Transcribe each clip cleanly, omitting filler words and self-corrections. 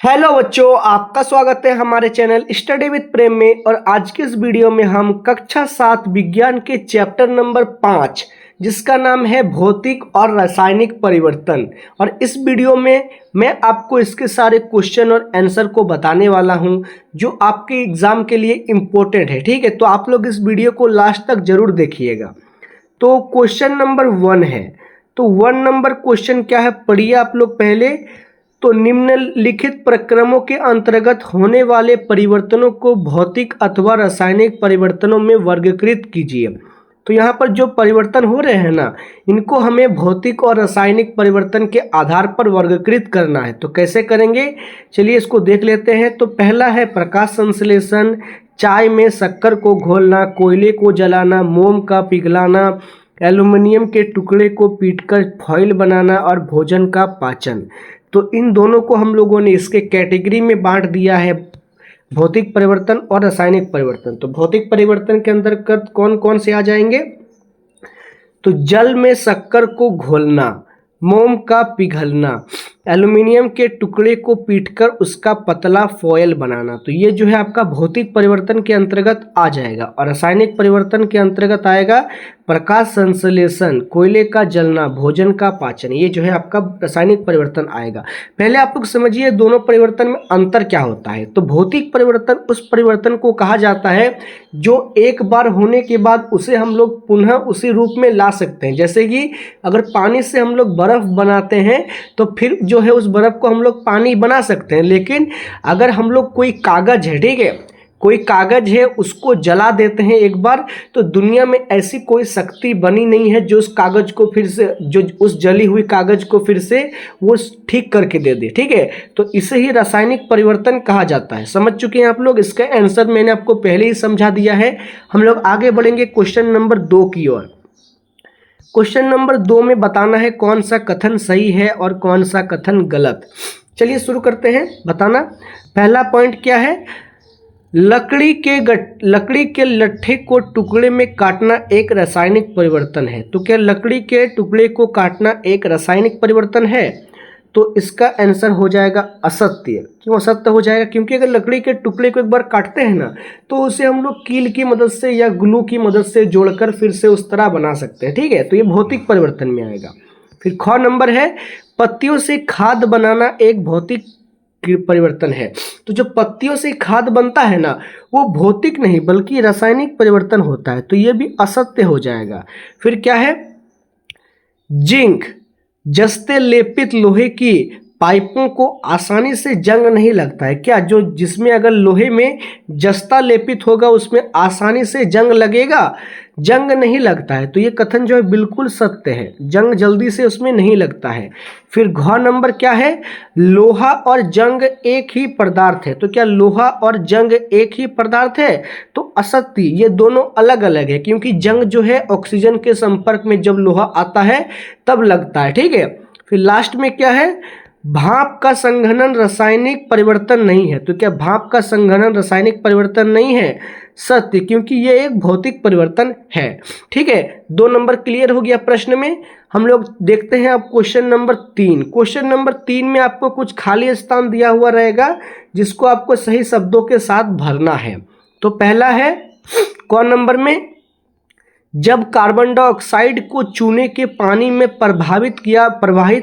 Hello बच्चों, आपका स्वागत है हमारे चैनल स्टडी विद प्रेम में। और आज के इस वीडियो में हम कक्षा 7 विज्ञान के चैप्टर नंबर 5 जिसका नाम है भौतिक और रासायनिक परिवर्तन। और इस वीडियो में मैं आपको इसके सारे क्वेश्चन और आंसर को बताने वाला हूं जो आपके एग्जाम के लिए इम्पोर्टेंट है। ठीक है, तो आप लोग इस वीडियो को लास्ट तक जरूर देखिएगा। तो क्वेश्चन नंबर 1 है, तो 1 नंबर क्वेश्चन क्या है पढ़िए आप लोग पहले। तो निम्नलिखित प्रक्रमों के अंतर्गत होने वाले परिवर्तनों को भौतिक अथवा रासायनिक परिवर्तनों में वर्गीकृत कीजिए। तो यहाँ पर जो परिवर्तन हो रहे हैं ना, इनको हमें भौतिक और रासायनिक परिवर्तन के आधार पर वर्गीकृत करना है। तो कैसे करेंगे, चलिए इसको देख लेते हैं। तो पहला है प्रकाश संश्लेषण, चाय में शक्कर को घोलना, कोयले को जलाना, मोम का पिघलाना, एल्युमिनियम के टुकड़े को पीटकर फॉइल बनाना और भोजन का पाचन। तो इन दोनों को हम लोगों ने इसके कैटेगरी में बांट दिया है, भौतिक परिवर्तन और रासायनिक परिवर्तन। तो भौतिक परिवर्तन के अंतर्गत कौन कौन से आ जाएंगे, तो जल में शक्कर को घोलना, मोम का पिघलना, एल्युमिनियम के टुकड़े को पीटकर उसका पतला फॉयल बनाना। तो ये जो है आपका भौतिक परिवर्तन के अंतर्गत आ जाएगा। और रासायनिक परिवर्तन के अंतर्गत आएगा प्रकाश संश्लेषण, कोयले का जलना, भोजन का पाचन। ये जो है आपका रासायनिक परिवर्तन आएगा। पहले आप लोग समझिए दोनों परिवर्तन में अंतर क्या होता है। तो भौतिक परिवर्तन उस परिवर्तन को कहा जाता है जो एक बार होने के बाद उसे हम लोग पुनः उसी रूप में ला सकते हैं। जैसे कि अगर पानी से हम लोग बर्फ बनाते हैं तो फिर जो है उस बर्फ को हम लोग पानी बना सकते हैं। लेकिन अगर हम लोग कोई कागज है, ठीक है, कोई कागज है, उसको जला देते हैं एक बार, तो दुनिया में ऐसी कोई शक्ति बनी नहीं है जो उस कागज को फिर से, जो उस जली हुई कागज को फिर से वो ठीक करके दे दे। ठीक है, तो इसे ही रासायनिक परिवर्तन कहा जाता है। समझ चुके हैं आप लोग। इसका आंसर मैंने आपको पहले ही समझा दिया है। हम लोग आगे बढ़ेंगे क्वेश्चन नंबर 2 की ओर। क्वेश्चन नंबर 2 में बताना है कौन सा कथन सही है और कौन सा कथन गलत। चलिए शुरू करते हैं बताना। पहला पॉइंट क्या है, लकड़ी के लट्ठे को टुकड़े में काटना एक रासायनिक परिवर्तन है। तो क्या लकड़ी के टुकड़े को काटना एक रासायनिक परिवर्तन है? तो इसका आंसर हो जाएगा असत्य। क्यों असत्य हो जाएगा? क्योंकि अगर लकड़ी के टुकड़े को एक बार काटते हैं ना, तो उसे हम लोग कील की मदद से या ग्लू की मदद से जोड़कर फिर से उस तरह बना सकते हैं। ठीक है, तो ये भौतिक परिवर्तन में आएगा। फिर ख नंबर है, पत्तियों से खाद बनाना एक भौतिक परिवर्तन है। तो जो पत्तियों से खाद बनता है ना, वो भौतिक नहीं बल्कि रासायनिक परिवर्तन होता है। तो ये भी असत्य हो जाएगा। फिर क्या है, जिंक जस्ते लेपित लोहे की पाइपों को आसानी से जंग नहीं लगता है। क्या जो जिसमें अगर लोहे में जस्ता लेपित होगा उसमें आसानी से जंग लगेगा? जंग नहीं लगता है। तो ये कथन जो है बिल्कुल सत्य है, जंग जल्दी से उसमें नहीं लगता है। फिर घ नंबर क्या है, लोहा और जंग एक ही पदार्थ है। तो क्या लोहा और जंग एक ही पदार्थ है? तो असत्य, ये दोनों अलग अलग है। क्योंकि जंग जो है ऑक्सीजन के संपर्क में जब लोहा आता है तब लगता है। ठीक है, फिर लास्ट में क्या है, भाप का संघनन रासायनिक परिवर्तन नहीं है। तो क्या भाप का संघनन रासायनिक परिवर्तन नहीं है? सत्य, क्योंकि ये एक भौतिक परिवर्तन है। ठीक है, 2 नंबर क्लियर हो गया प्रश्न में। हम लोग देखते हैं अब क्वेश्चन नंबर 3। क्वेश्चन नंबर 3 में आपको कुछ खाली स्थान दिया हुआ रहेगा जिसको आपको सही शब्दों के साथ भरना है। तो पहला है कौन नंबर में, जब कार्बन डाइऑक्साइड को चूने के पानी में प्रवाहित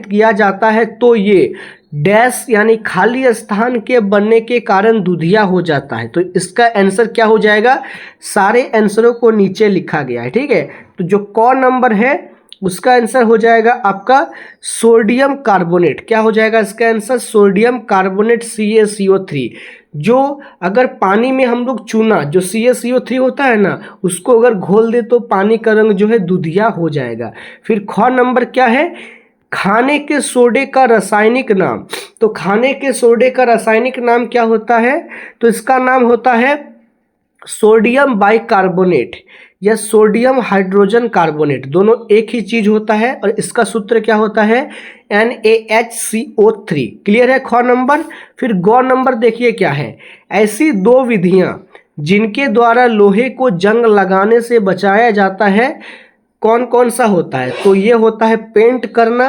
किया जाता है तो ये डैश यानी खाली स्थान के बनने के कारण दुधिया हो जाता है। तो इसका आंसर क्या हो जाएगा, सारे आंसरों को नीचे लिखा गया है। ठीक है, तो जो क नंबर है उसका आंसर हो जाएगा आपका सोडियम कार्बोनेट। क्या हो जाएगा इसका आंसर, सोडियम कार्बोनेट CaCO3। जो अगर पानी में हम लोग चूना जो CaCO3 होता है ना, उसको अगर घोल दे तो पानी का रंग जो है दुधिया हो जाएगा। फिर ख नंबर क्या है, खाने के सोडे का रासायनिक नाम। तो खाने के सोडे का रासायनिक नाम क्या होता है, तो इसका नाम होता है सोडियम बाइकार्बोनेट या सोडियम हाइड्रोजन कार्बोनेट। दोनों एक ही चीज होता है और इसका सूत्र क्या होता है, NaHCO3। क्लियर है ख नंबर। फिर ग नंबर देखिए क्या है, ऐसी 2 विधियां जिनके द्वारा लोहे को जंग लगाने से बचाया जाता है कौन कौन सा होता है। तो ये होता है पेंट करना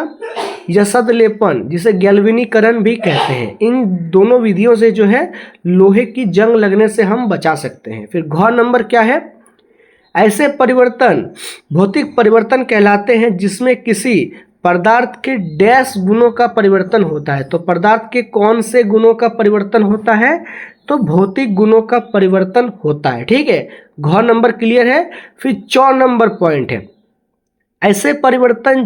यशद लेपन जिसे गैल्वेनीकरण भी कहते हैं, इन दोनों विधियों से जो है लोहे की जंग लगने से हम बचा सकते हैं। फिर घ नंबर क्या है, ऐसे परिवर्तन भौतिक परिवर्तन कहलाते हैं जिसमें किसी पदार्थ के डैश गुणों का परिवर्तन होता है। तो पदार्थ के कौन से गुणों का परिवर्तन होता है, तो भौतिक गुणों का परिवर्तन होता है। ठीक है, घ नंबर क्लियर है। फिर 4 नंबर पॉइंट है, ऐसे परिवर्तन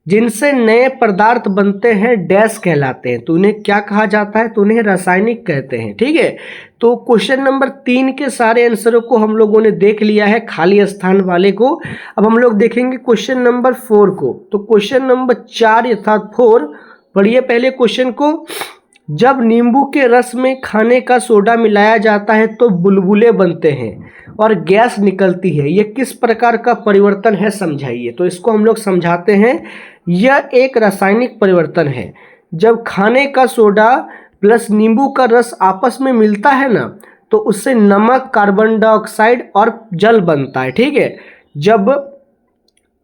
जिनसे नए पदार्थ बनते हैं डैश कहलाते हैं। तो उन्हें क्या कहा जाता है, तो उन्हें रासायनिक कहते हैं। ठीक है, तो क्वेश्चन नंबर 3 के सारे आंसरों को हम लोगों ने देख लिया है, खाली स्थान वाले को। अब हम लोग देखेंगे क्वेश्चन नंबर 4 को। तो क्वेश्चन नंबर 4 अर्थात 4 पढ़िए पहले क्वेश्चन को। जब नींबू के रस में खाने का सोडा मिलाया जाता है तो बुलबुले बनते हैं और गैस निकलती है, यह किस प्रकार का परिवर्तन है, समझाइए। तो इसको हम लोग समझाते हैं। यह एक रासायनिक परिवर्तन है। जब खाने का सोडा प्लस नींबू का रस आपस में मिलता है ना, तो उससे नमक, कार्बन डाइऑक्साइड और जल बनता है। ठीक है, जब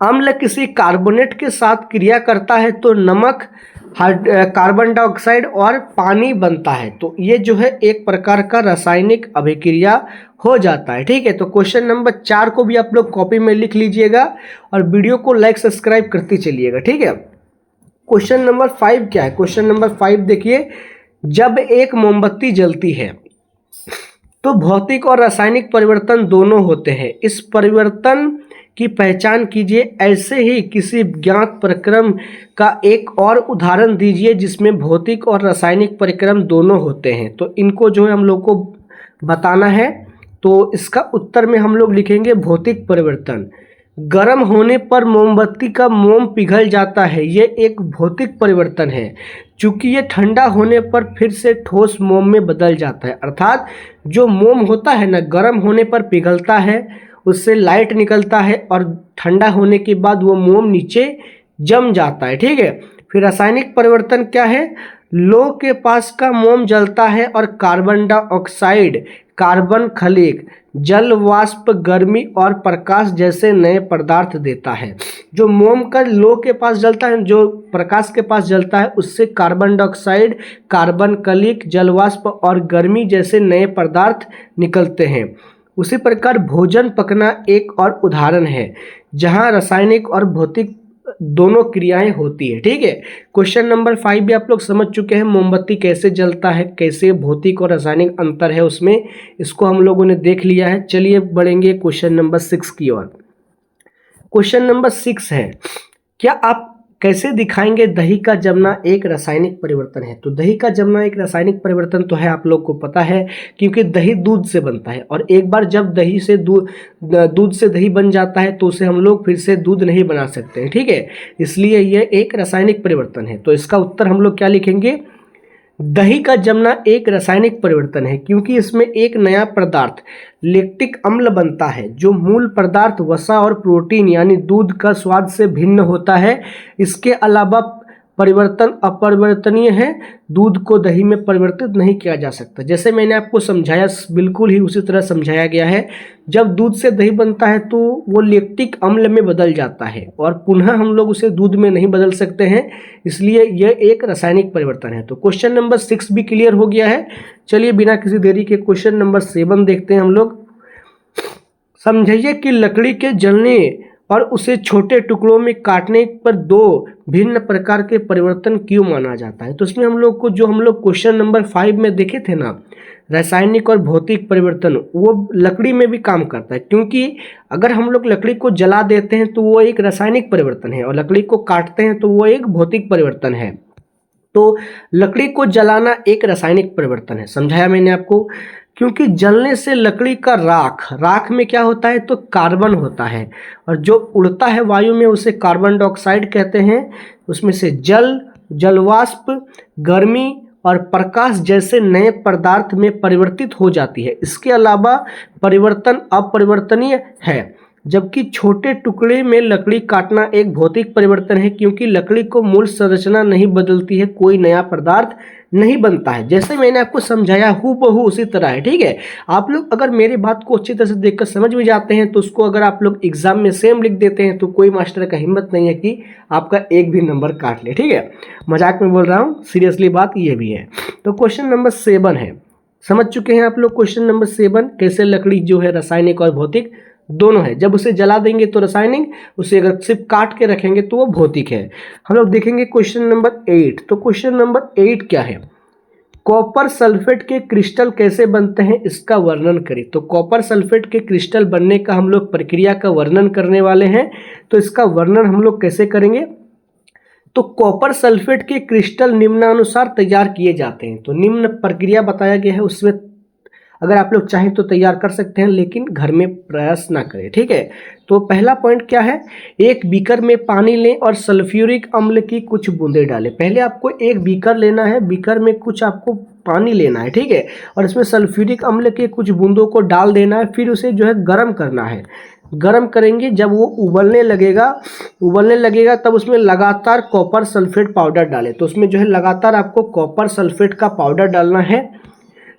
अम्ल किसी कार्बोनेट के साथ क्रिया करता है तो नमक, कार्बन डाइऑक्साइड और पानी बनता है। तो ये जो है एक प्रकार का रासायनिक अभिक्रिया हो जाता है। ठीक है, तो क्वेश्चन नंबर 4 को भी आप लोग कॉपी में लिख लीजिएगा और वीडियो को लाइक सब्सक्राइब करते चलिएगा। ठीक है, क्वेश्चन नंबर 5 क्या है, क्वेश्चन नंबर 5 देखिए। जब एक मोमबत्ती जलती है तो भौतिक और रासायनिक परिवर्तन दोनों होते हैं। इस परिवर्तन की पहचान कीजिए। ऐसे ही किसी ज्ञात प्रक्रम का एक और उदाहरण दीजिए जिसमें भौतिक और रासायनिक परिक्रम दोनों होते हैं। तो इनको जो है हम लोग को बताना है। तो इसका उत्तर में हम लोग लिखेंगे भौतिक परिवर्तन। गर्म होने पर मोमबत्ती का मोम पिघल जाता है, ये एक भौतिक परिवर्तन है। चूंकि ये ठंडा होने पर फिर से ठोस मोम में बदल जाता है। अर्थात जो मोम होता है ना, गर्म होने पर पिघलता है, उससे लाइट निकलता है और ठंडा होने के बाद वो मोम नीचे जम जाता है। ठीक है, फिर रासायनिक परिवर्तन क्या है, लोह के पास का मोम जलता है और कार्बन डाइऑक्साइड, कार्बन खलीक, जल वाष्प, गर्मी और प्रकाश जैसे नए पदार्थ देता है। जो मोम का लोह के पास जलता है, जो प्रकाश के पास जलता है, उससे कार्बन डाइऑक्साइड, कार्बन खलीक, जल वाष्प और गर्मी जैसे नए पदार्थ निकलते हैं। उसी प्रकार भोजन पकना एक और उदाहरण है जहां रासायनिक और भौतिक दोनों क्रियाएं होती है। ठीक है, क्वेश्चन नंबर 5 भी आप लोग समझ चुके हैं, मोमबत्ती कैसे जलता है, कैसे भौतिक और रासायनिक अंतर है उसमें, इसको हम लोगों ने देख लिया है। चलिए बढ़ेंगे क्वेश्चन नंबर 6 की ओर। क्वेश्चन नंबर 6 है, क्या आप कैसे दिखाएंगे दही का जमना एक रासायनिक परिवर्तन है। तो दही का जमना एक रासायनिक परिवर्तन तो है, आप लोग को पता है, क्योंकि दही दूध से बनता है और एक बार जब दूध से दही बन जाता है तो उसे हम लोग फिर से दूध नहीं बना सकते हैं। ठीक है, इसलिए यह एक रासायनिक परिवर्तन है। तो इसका उत्तर हम लोग क्या लिखेंगे, दही का जमना एक रासायनिक परिवर्तन है क्योंकि इसमें एक नया पदार्थ लैक्टिक अम्ल बनता है जो मूल पदार्थ वसा और प्रोटीन यानी दूध का स्वाद से भिन्न होता है। इसके अलावा परिवर्तन अपरिवर्तनीय है, दूध को दही में परिवर्तित नहीं किया जा सकता। जैसे मैंने आपको समझाया बिल्कुल ही उसी तरह समझाया गया है। जब दूध से दही बनता है तो वो लैक्टिक अम्ल में बदल जाता है और पुनः हम लोग उसे दूध में नहीं बदल सकते हैं, इसलिए यह एक रासायनिक परिवर्तन है। तो क्वेश्चन नंबर 6 भी क्लियर हो गया है। चलिए बिना किसी देरी के क्वेश्चन नंबर 7 देखते हैं हम लोग। समझिए कि लकड़ी के जलने और उसे छोटे टुकड़ों में काटने पर दो भिन्न प्रकार के परिवर्तन क्यों माना जाता है। तो इसमें हम लोग को जो हम लोग क्वेश्चन नंबर 5 में देखे थे ना, रासायनिक और भौतिक परिवर्तन, वो लकड़ी में भी काम करता है। क्योंकि अगर हम लोग लकड़ी को जला देते हैं तो वो एक रासायनिक परिवर्तन है और लकड़ी को काटते हैं तो वो एक भौतिक परिवर्तन है। तो लकड़ी को जलाना एक रासायनिक परिवर्तन है, समझाया मैंने आपको। क्योंकि जलने से लकड़ी का राख में क्या होता है, तो कार्बन होता है और जो उड़ता है वायु में उसे कार्बन डाइऑक्साइड कहते हैं। उसमें से जलवाष्प, गर्मी और प्रकाश जैसे नए पदार्थ में परिवर्तित हो जाती है। इसके अलावा परिवर्तन अपरिवर्तनीय है, जबकि छोटे टुकड़े में लकड़ी काटना एक भौतिक परिवर्तन है क्योंकि लकड़ी को मूल संरचना नहीं बदलती है, कोई नया पदार्थ नहीं बनता है। जैसे मैंने आपको समझाया हूबहू उसी तरह है, ठीक है। आप लोग अगर मेरी बात को अच्छी तरह से देखकर समझ भी जाते हैं तो उसको अगर आप लोग एग्जाम में सेम लिख देते हैं तो कोई मास्टर का हिम्मत नहीं है कि आपका एक भी नंबर काट ले, ठीक है। मजाक में बोल रहा हूँ, सीरियसली बात ये भी है। तो क्वेश्चन नंबर 7 है, समझ चुके हैं आप लोग। क्वेश्चन नंबर 7, कैसे लकड़ी जो है रासायनिक और भौतिक दोनों है। जब उसे जला देंगे तो रासायनिक, उसे अगर सिर्फ काट के रखेंगे तो वो भौतिक है। हम लोग देखेंगे क्वेश्चन नंबर 8। तो क्वेश्चन नंबर 8 क्या है, कॉपर सल्फेट के क्रिस्टल कैसे बनते हैं इसका वर्णन करें। तो कॉपर सल्फेट के क्रिस्टल बनने का हम लोग प्रक्रिया का वर्णन करने वाले हैं। तो इसका वर्णन हम लोग कैसे करेंगे, तो कॉपर सल्फेट के क्रिस्टल निम्नानुसार तैयार किए जाते हैं। तो निम्न प्रक्रिया बताया गया है, उसमें अगर आप लोग चाहें तो तैयार कर सकते हैं, लेकिन घर में प्रयास ना करें, ठीक है। तो पहला पॉइंट क्या है, एक बीकर में पानी लें और सल्फ्यूरिक अम्ल की कुछ बूंदें डालें। पहले आपको एक बीकर लेना है, बीकर में कुछ आपको पानी लेना है, ठीक है, और इसमें सल्फ्यूरिक अम्ल के कुछ बूंदों को डाल देना है। फिर उसे जो है गर्म करना है। गर्म करेंगे, जब वो उबलने लगेगा तब उसमें लगातार कॉपर सल्फेट पाउडर डालें। तो उसमें जो है लगातार आपको कॉपर सल्फेट का पाउडर डालना है।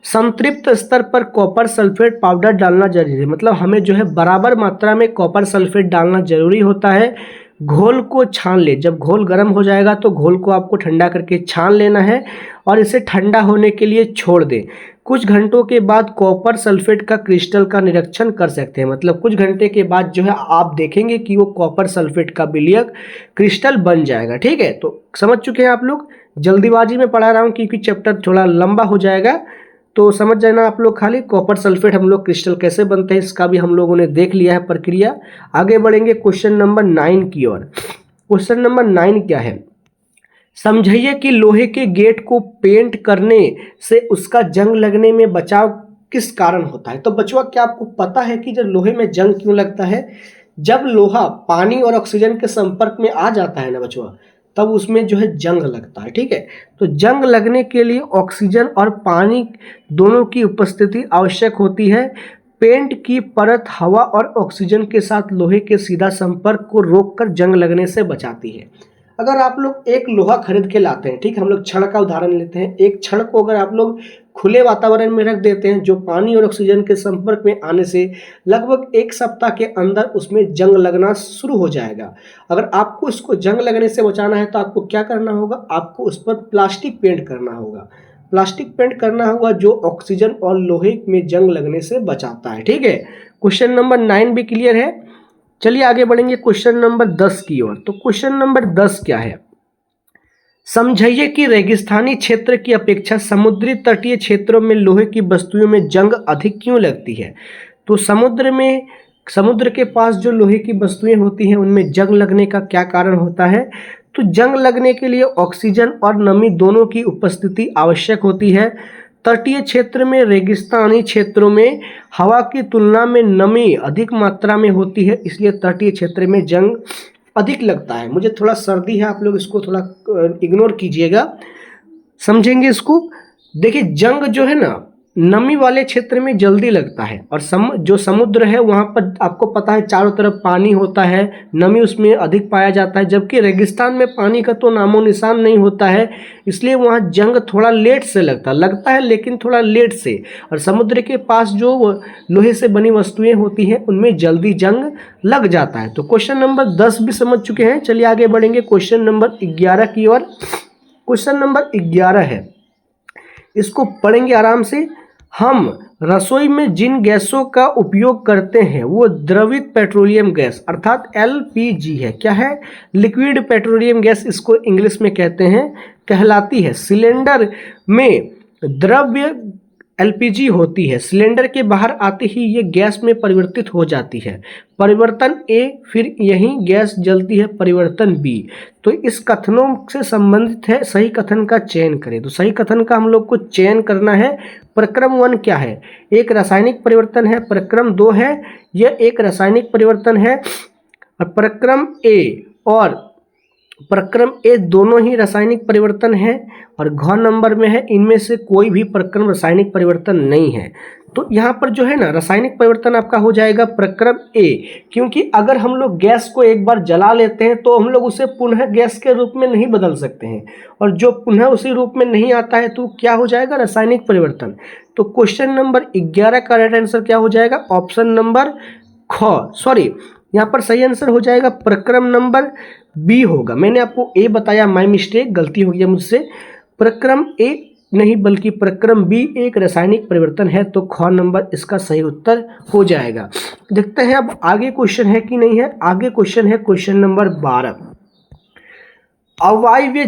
संतृप्त स्तर पर कॉपर सल्फेट पाउडर डालना जरूरी है, मतलब हमें जो है बराबर मात्रा में कॉपर सल्फेट डालना जरूरी होता है। घोल को छान ले, जब घोल गर्म हो जाएगा तो घोल को आपको ठंडा करके छान लेना है और इसे ठंडा होने के लिए छोड़ दें। कुछ घंटों के बाद कॉपर सल्फेट का क्रिस्टल का निरीक्षण कर सकते हैं, मतलब कुछ घंटे के बाद जो है आप देखेंगे कि वो कॉपर सल्फेट का विलयक क्रिस्टल बन जाएगा, ठीक है। तो समझ चुके हैं आप लोग। जल्दीबाजी में पढ़ा रहा हूँ क्योंकि चैप्टर थोड़ा लंबा हो जाएगा, तो समझ जाना आप लोग। खाली कॉपर सल्फेट हम लोग क्रिस्टल कैसे बनते हैं इसका भी हम लोगों ने देख लिया है प्रक्रिया। आगे बढ़ेंगे क्वेश्चन नंबर 9 की ओर। क्वेश्चन नंबर 9 क्या है, समझिए कि लोहे के गेट को पेंट करने से उसका जंग लगने में बचाव किस कारण होता है। तो बचवा, क्या आपको पता है कि जब लोहे में जंग क्यों लगता है? जब लोहा पानी और ऑक्सीजन के संपर्क में आ जाता है ना बचवा, तब उसमें जो है जंग लगता है, ठीक है। तो जंग लगने के लिए ऑक्सीजन और पानी दोनों की उपस्थिति आवश्यक होती है। पेंट की परत हवा और ऑक्सीजन के साथ लोहे के सीधा संपर्क को रोककर जंग लगने से बचाती है। अगर आप लोग एक लोहा खरीद के लाते हैं, ठीक है, हम लोग छड़ का उदाहरण लेते हैं। एक छड़ को अगर आप लोग खुले वातावरण में रख देते हैं, जो पानी और ऑक्सीजन के संपर्क में आने से लगभग 1 सप्ताह के अंदर उसमें जंग लगना शुरू हो जाएगा। अगर आपको इसको जंग लगने से बचाना है तो आपको क्या करना होगा, आपको उस पर प्लास्टिक पेंट करना होगा। प्लास्टिक पेंट करना होगा जो ऑक्सीजन और लोहे में जंग लगने से बचाता है, ठीक है। क्वेश्चन नंबर 9 भी क्लियर है। चलिए आगे बढ़ेंगे क्वेश्चन नंबर 10 की ओर। तो क्वेश्चन नंबर 10 क्या है, समझिए कि रेगिस्तानी क्षेत्र की अपेक्षा समुद्री तटीय क्षेत्रों में लोहे की वस्तुओं में जंग अधिक क्यों लगती है। तो समुद्र के पास जो लोहे की वस्तुएं होती हैं उनमें जंग लगने का क्या कारण होता है। तो जंग लगने के लिए ऑक्सीजन और नमी दोनों की उपस्थिति आवश्यक होती है। तटीय क्षेत्र में, रेगिस्तानी क्षेत्रों में हवा की तुलना में नमी अधिक मात्रा में होती है, इसलिए तटीय क्षेत्र में जंग अधिक लगता है। मुझे थोड़ा सर्दी है, आप लोग इसको थोड़ा इग्नोर कीजिएगा, समझेंगे इसको। देखिए, जंग जो है ना नमी वाले क्षेत्र में जल्दी लगता है, और जो समुद्र है वहाँ पर आपको पता है चारों तरफ पानी होता है, नमी उसमें अधिक पाया जाता है। जबकि रेगिस्तान में पानी का तो नामो निशान नहीं होता है, इसलिए वहाँ जंग थोड़ा लेट से लगता है लेकिन थोड़ा लेट से। और समुद्र के पास जो लोहे से बनी वस्तुएं होती हैं उनमें जल्दी जंग लग जाता है। तो क्वेश्चन नंबर 10 भी समझ चुके हैं। चलिए आगे बढ़ेंगे क्वेश्चन नंबर 11 की ओर। क्वेश्चन नंबर 11 है, इसको पढ़ेंगे आराम से। हम रसोई में जिन गैसों का उपयोग करते हैं वो द्रवित पेट्रोलियम गैस अर्थात LPG है। क्या है? लिक्विड पेट्रोलियम गैस इसको इंग्लिश में कहते हैं, कहलाती है। सिलेंडर में द्रव्य LPG होती है, सिलेंडर के बाहर आते ही ये गैस में परिवर्तित हो जाती है। परिवर्तन A, फिर यही गैस जलती है, परिवर्तन B। तो इस कथनों से संबंधित है, सही कथन का चयन करें। तो सही कथन का हम लोग को चयन करना है। प्रक्रम 1 क्या है? एक रासायनिक परिवर्तन है। प्रक्रम 2 है, यह एक रासायनिक परिवर्तन है। और प्रक्रम A और प्रक्रम ए दोनों ही रासायनिक परिवर्तन है। और घ नंबर में है, इनमें से कोई भी प्रक्रम रासायनिक परिवर्तन नहीं है। तो यहाँ पर जो है ना रासायनिक परिवर्तन आपका हो जाएगा प्रक्रम ए, क्योंकि अगर हम लोग गैस को एक बार जला लेते हैं तो हम लोग उसे पुनः गैस के रूप में नहीं बदल सकते हैं, और जो पुनः उसी रूप में नहीं आता है तो क्या हो जाएगा, रासायनिक परिवर्तन। तो क्वेश्चन नंबर 11 का राइट आंसर क्या हो जाएगा, ऑप्शन नंबर यहाँ पर सही आंसर हो जाएगा प्रक्रम नंबर बी होगा। मैंने आपको ए बताया, माय मिस्टेक, गलती हो गया मुझसे। प्रक्रम ए नहीं बल्कि प्रक्रम बी एक रासायनिक परिवर्तन है, तो ख नंबर इसका सही उत्तर हो जाएगा। देखते हैं अब आगे क्वेश्चन है कि नहीं है। आगे क्वेश्चन है क्वेश्चन नंबर 12। अवायवीय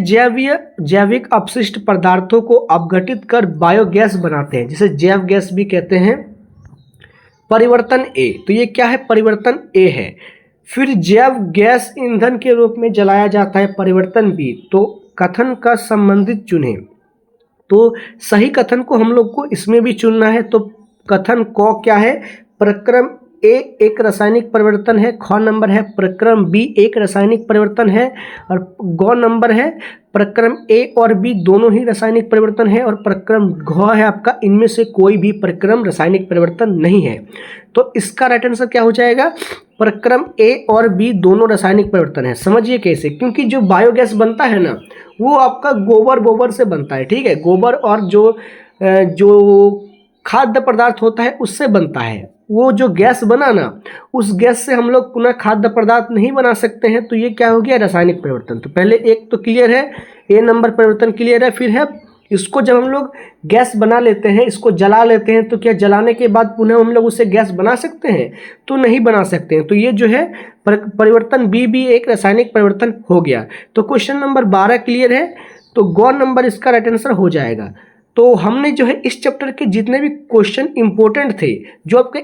जैविक अपशिष्ट पदार्थों को अपघटित कर बायोगैस बनाते हैं, जिसे जैव गैस भी कहते हैं। परिवर्तन ए, तो ये क्या है, परिवर्तन ए है। फिर जैव गैस ईंधन के रूप में जलाया जाता है, परिवर्तन बी। तो कथन का संबंधित चुनें, तो सही कथन को हम लोग को इसमें भी चुनना है। तो कथन को क्या है, प्रक्रम ए एक रासायनिक परिवर्तन है, ख नंबर है प्रक्रम बी एक रासायनिक परिवर्तन है, और ग नंबर है प्रक्रम ए और बी दोनों ही रासायनिक परिवर्तन है, और प्रक्रम घ है आपका इनमें से कोई भी प्रक्रम रासायनिक परिवर्तन नहीं है। तो इसका राइट आंसर क्या हो जाएगा, प्रक्रम ए और बी दोनों रासायनिक परिवर्तन है। समझिए कैसे, क्योंकि जो बायोगैस बनता है ना वो आपका गोबर से बनता है, ठीक है, गोबर और जो खाद्य पदार्थ होता है उससे बनता है। वो जो गैस बना ना, उस गैस से हम लोग पुनः खाद्य पदार्थ नहीं बना सकते हैं, तो ये क्या हो गया, रासायनिक परिवर्तन। तो पहले एक तो क्लियर है, ए नंबर परिवर्तन क्लियर है। फिर है इसको जब हम लोग गैस बना लेते हैं, इसको जला लेते हैं, तो क्या जलाने के बाद पुनः हम लोग उससे गैस बना सकते हैं, तो नहीं बना सकते हैं। तो ये जो है परिवर्तन बी भी एक रासायनिक परिवर्तन हो गया। तो क्वेश्चन नंबर 12 क्लियर है, तो ग नंबर इसका राइट आंसर हो जाएगा। तो हमने जो है इस चैप्टर के जितने भी क्वेश्चन इंपॉर्टेंट थे, जो आपके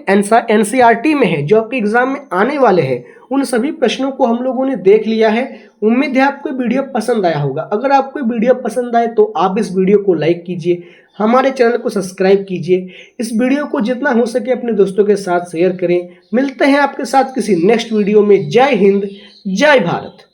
एनसीईआरटी में है, जो आपके एग्जाम में आने वाले हैं, उन सभी प्रश्नों को हम लोगों ने देख लिया है। उम्मीद है आपको वीडियो पसंद आया होगा। अगर आपको वीडियो पसंद आए तो आप इस वीडियो को लाइक कीजिए, हमारे चैनल को सब्सक्राइब कीजिए, इस वीडियो को जितना हो सके अपने दोस्तों के साथ शेयर करें। मिलते हैं आपके साथ किसी नेक्स्ट वीडियो में। जय हिंद, जय भारत।